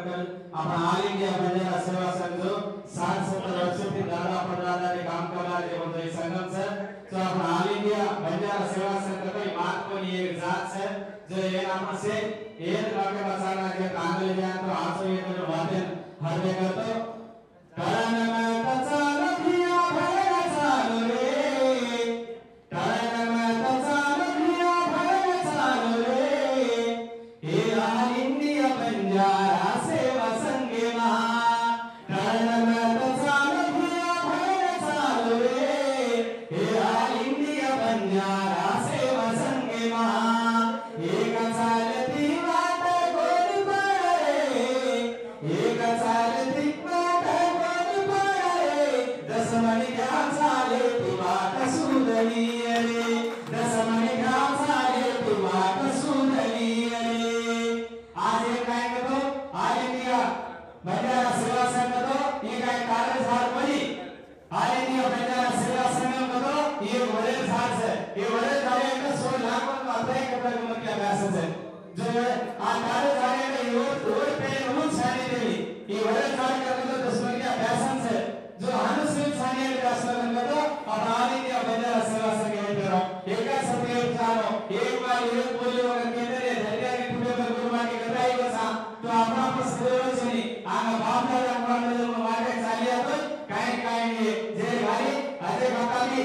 worker अपना all India Banjara सेवा संघ जो 60-70 वर्षों से दादा परदादा ने काम कर रहा है वो संगम सर तो अपना ऑल इंडिया बंजारा सेवा संघ का कोई बात को नहीं एक जात सर जो ये नाम से ये लोग के बचाना के कांगले जान तो आज ये तो वादन हर जगह तो कारण में तचाल दिया भय चालू रे कारण में तचाल दिया भय चालू रे ये ऑल इंडिया बंजारा सेवा संघ महा कारण में तचाल दिया भय चालू रे ये ऑल इंडिया बंजारा सेवा संघ महा एक चालती वाट गोल पड़े एक चालती वाट गोल पड़े 10 मणि क्या चाले तू वाट सुंदरी रे 10 मणि क्या चाले तू वाट सुंदरी रे आज ये काय करतो ऑल इंडिया बंजारा सेवा संघ तो ये काय कार्य झाड पडी ऑल इंडिया बंजारा सेवा संघ तो ये वडे झाड है ये वडे झाड का 16 लाख को अप्लाई करता है क्या मैसेज है जो आ कार्य झाड का रोड पे रूल छाने देवी ये वडे झाड का तो 10 लाख का पैसन से जो अनुसूचित छाने का स्लोगन का तो अब ऑल इंडिया बंजारा सेवा संघ है करो एक सत्य उठाओ एक बार ये बोलियो करके तेरे धैर्य के टुकड़े पर गुरबानी के कराई बसा तो अपना प्रसन्न सुनी आगा बाप दादा को मारे चालिया तो काय काय जे भाई अजय काका भी